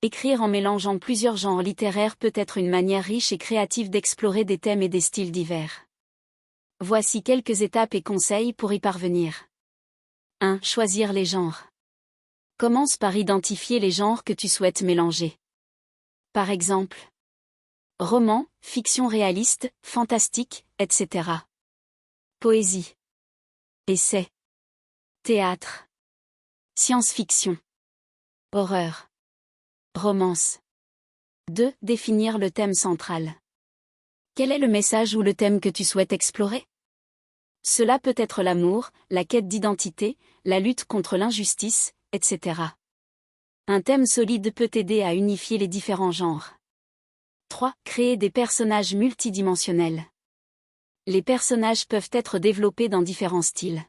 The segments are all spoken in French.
Écrire en mélangeant plusieurs genres littéraires peut être une manière riche et créative d'explorer des thèmes et des styles divers. Voici quelques étapes et conseils pour y parvenir. 1. Choisir les genres. Commence par identifier les genres que tu souhaites mélanger. Par exemple, roman, fiction réaliste, fantastique, etc. Poésie, essai, théâtre, science-fiction, horreur, romance. 2. Définir le thème central. Quel est le message ou le thème que tu souhaites explorer? Cela peut être l'amour, la quête d'identité, la lutte contre l'injustice, etc. Un thème solide peut t'aider à unifier les différents genres. 3. Créer des personnages multidimensionnels. Les personnages peuvent être développés dans différents styles.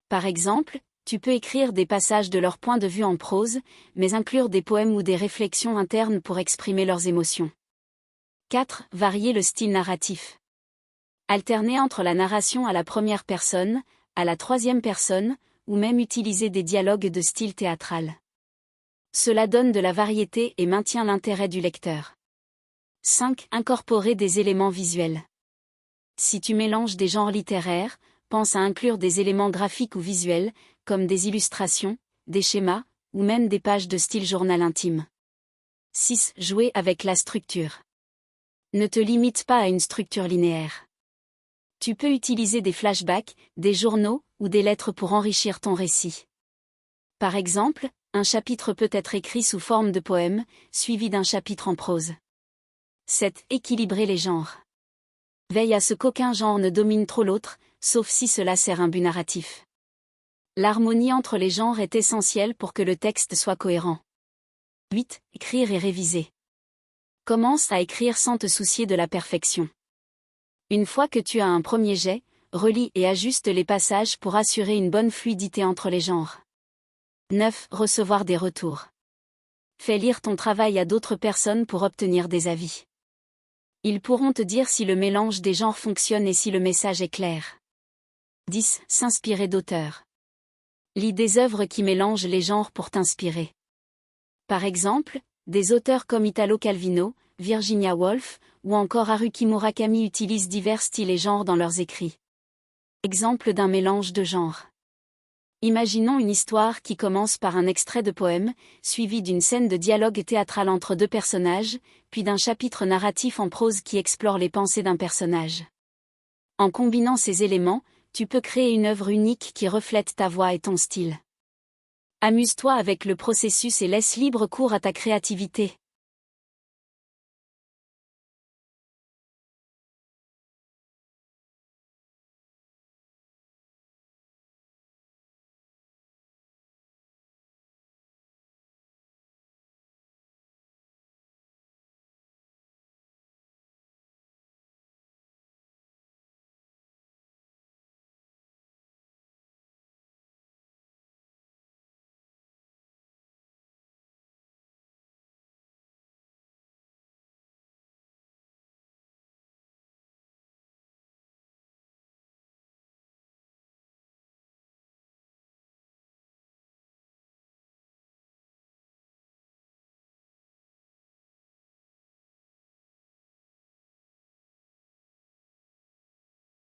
Par exemple, tu peux écrire des passages de leur point de vue en prose, mais inclure des poèmes ou des réflexions internes pour exprimer leurs émotions. 4. Varier le style narratif. Alterner entre la narration à la première personne, à la troisième personne, ou même utiliser des dialogues de style théâtral. Cela donne de la variété et maintient l'intérêt du lecteur. 5. Incorporer des éléments visuels. Si tu mélanges des genres littéraires, pense à inclure des éléments graphiques ou visuels, comme des illustrations, des schémas, ou même des pages de style journal intime. 6. Jouer avec la structure. Ne te limite pas à une structure linéaire. Tu peux utiliser des flashbacks, des journaux, ou des lettres pour enrichir ton récit. Par exemple, un chapitre peut être écrit sous forme de poème, suivi d'un chapitre en prose. 7. Équilibrer les genres. Veille à ce qu'aucun genre ne domine trop l'autre, sauf si cela sert un but narratif. L'harmonie entre les genres est essentielle pour que le texte soit cohérent. 8. Écrire et réviser. Commence à écrire sans te soucier de la perfection. Une fois que tu as un premier jet, relis et ajuste les passages pour assurer une bonne fluidité entre les genres. 9. Recevoir des retours. Fais lire ton travail à d'autres personnes pour obtenir des avis. Ils pourront te dire si le mélange des genres fonctionne et si le message est clair. 10. S'inspirer d'auteurs. Lis des œuvres qui mélangent les genres pour t'inspirer. Par exemple, des auteurs comme Italo Calvino, Virginia Woolf, ou encore Haruki Murakami utilisent divers styles et genres dans leurs écrits. Exemple d'un mélange de genres. Imaginons une histoire qui commence par un extrait de poème, suivi d'une scène de dialogue théâtral entre deux personnages, puis d'un chapitre narratif en prose qui explore les pensées d'un personnage. En combinant ces éléments, tu peux créer une œuvre unique qui reflète ta voix et ton style. Amuse-toi avec le processus et laisse libre cours à ta créativité.